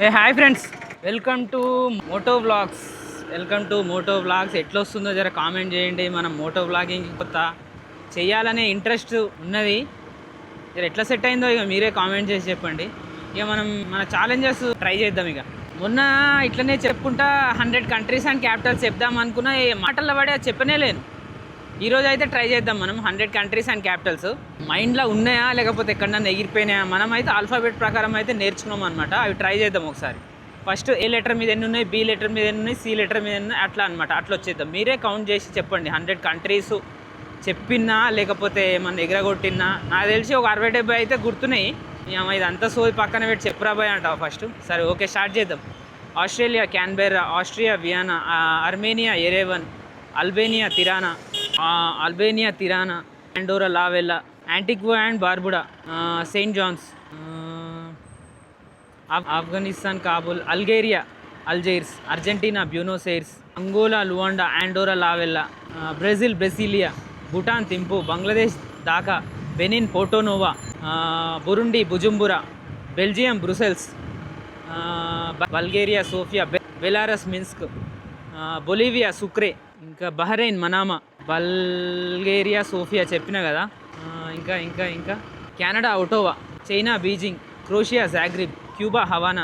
Hi friends, welcome to Moto Vlogs. ఎట్లా వస్తుందో జర కామెంట్ చేయండి. మనం మోటో వ్లాగింగ్ కొత్త చేయాలనే ఇంట్రెస్ట్ ఉన్నది. జర ఎట్లా సెట్ అయిందో ఇక మీరే కామెంట్ చేసి చెప్పండి. ఇక మనం మన ఛాలెంజెస్ ట్రై చేద్దాం. ఇక మొన్న ఇట్లనే చెప్పుకుంటా 100 కంట్రీస్ అండ్ క్యాపిటల్స్ చెప్దాం అనుకున్నా, ఏ మాటల్లో పడి అది చెప్పనే లేను. ఈరోజు అయితే ట్రై చేద్దాం. మనం 100 కంట్రీస్ అండ్ క్యాపిటల్స్ మైండ్లో ఉన్నాయా లేకపోతే ఎక్కడన్నా ఎగిరిపోయినాయా, మనం అయితే ఆల్ఫాబెట్ ప్రకారం అయితే నేర్చుకున్నాం అనమాట. అవి ట్రై చేద్దాం ఒకసారి. ఫస్ట్ ఏ లెటర్ మీద ఎన్ని ఉన్నాయి, బి లెటర్ మీద ఎన్ని ఉన్నాయి, సి లెటర్ మీద ఎన్ని ఉన్నాయి, అట్లా అనమాట. అట్లా వచ్చేద్దాం. మీరే కౌంట్ చేసి చెప్పండి. 100 కంట్రీస్ చెప్పినా లేకపోతే ఏమన్నా ఎగరగొట్టినా, నాకు తెలిసి ఒక 60-70 అయితే గుర్తున్నాయి. ఇదంతా సోది పక్కన పెట్టి చెప్పురాబాయ్ అంటావా ఫస్ట్? సరే, ఓకే, స్టార్ట్ చేద్దాం. Australia Canberra, Austria Vienna, Armenia Yerevan, Albania Tirana, Andorra la Vella, Antigua and Barbuda, Saint John's, Afghanistan Kabul, Algeria Algiers, Argentina Buenos Aires, Angola Luanda, Andorra la Vella, Brazil Brasilia, Bhutan Thimphu, Bangladesh Dhaka, Benin Porto Novo, Burundi Bujumbura, Belgium Brussels, Bulgaria Sofia, Belarus Minsk, Bolivia Sucre, ఇంకా Bahrain Manama, Bulgaria Sophia చెప్పిన కదా. ఇంకా ఇంకా ఇంకా Canada Ottawa, China Beijing, Croatia Zagreb, Cuba Havana,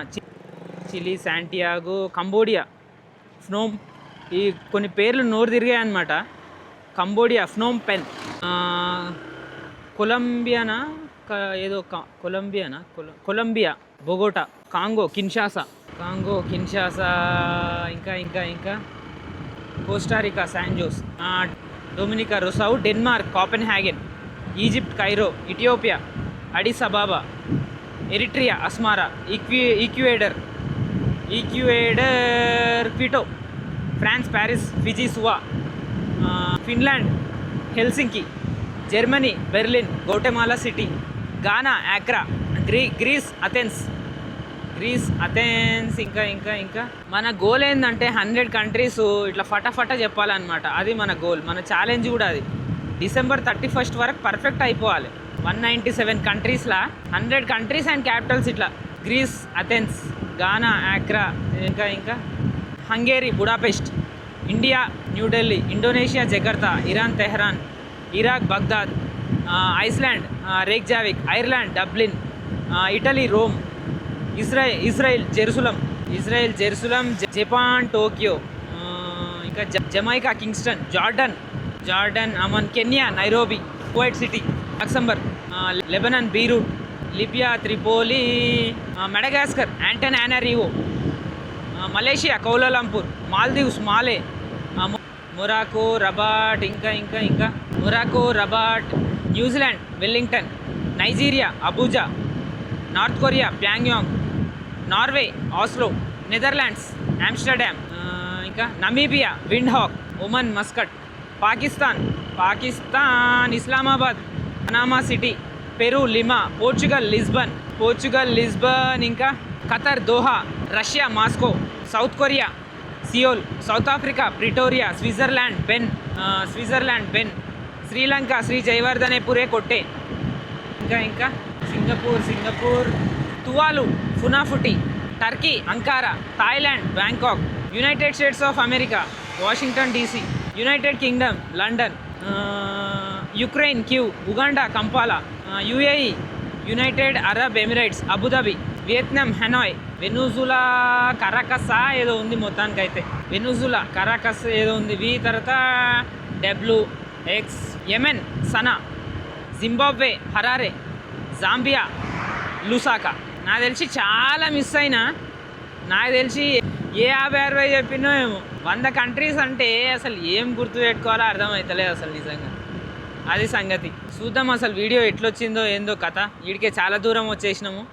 Chile Santiago, Cambodia Phnom. ఈ కొన్ని పేర్లు నోరు తిరిగాయి అన్నమాట. కంబోడియా ఫ్నోమ్ పెన్, కొలంబియానా ఏదో కొలంబియా బొగోటా, కాంగో కిన్షాసా, ఇంకా ఇంకా ఇంకా Costa Rica San Jose, Dominica Roseau, Denmark Copenhagen, Egypt Cairo, Ethiopia Addis Ababa, Eritrea Asmara, Ecuador Quito, France Paris, Fiji Suva, Finland Helsinki, Germany Berlin, Guatemala City, Ghana Accra, Greece Athens. ఇంకా ఇంకా ఇంకా మన goal ఏంటంటే 100 countries ఇట్లా ఫటాఫట చెప్పాలన్నమాట. అది మన goal, మన challenge కూడా అది. December 31 వరకు పర్ఫెక్ట్ అయిపోవాలి. 197 కంట్రీస్లా 100 కంట్రీస్ అండ్ క్యాపిటల్స్ ఇట్లా: గ్రీస్ అథెన్స్, గానా యాక్రా, ఇంకా ఇంకా Hungary Budapest, India New Delhi, Indonesia Jakarta, Iran Tehran, Iraq Baghdad, Iceland Reykjavik, Ireland Dublin, Italy Rome, Israel Jerusalem, Japan Tokyo, ఇంకా Jamaica Kingston, Jordan Amman, Kenya Nairobi, Kuwait City, Luxembourg, Lebanon Beirut, Libya Tripoli, Madagascar Antananarivo, Malaysia Kuala Lumpur, Maldives Male, Morocco Rabat, ఇంకా ఇంకా ఇంకా Morocco Rabat, New Zealand Wellington, Nigeria Abuja, North Korea Pangong, Norway Oslo, Netherlands Amsterdam, ఇంకా Namibia Windhoek, Oman Muscat, Pakistan Islamabad, Panama City, Peru Lima, Portugal Lisbon, ఇంకా Qatar Doha, Russia Moscow, South Korea Seoul, South Africa Pretoria, Switzerland Bern, Sri Lanka Sri Jayawardenepura Kotte, ఇంకా ఇంకా Singapore Tuvalu Funafuti, Turkey Ankara, Thailand Bangkok, United States of America Washington DC, United Kingdom London, Ukraine Kyiv, Uganda Kampala, UAE United Arab Emirates Abu Dhabi, Vietnam Hanoi, Venezuela Caracas ఏదో ఉంది, మొత్తానికైతే Venezuela Caracas ఏదో ఉంది, వి తర్వాత WX, Yemen Sana, Zimbabwe Harare, Zambia Lusaka. నాకు తెలిసి చాలా miss అయినా. నాకు తెలిసి ఏ 50-60 చెప్పినో ఏమో. 100 కంట్రీస్ అంటే అసలు ఏం గుర్తు పెట్టుకోవాలో అర్థమవుతలేదు అసలు నిజంగా. అది సంగతి. చూద్దాం అసలు వీడియో ఎట్లొచ్చిందో ఏందో కథ. వీడికే చాలా దూరం వచ్చేసినాము.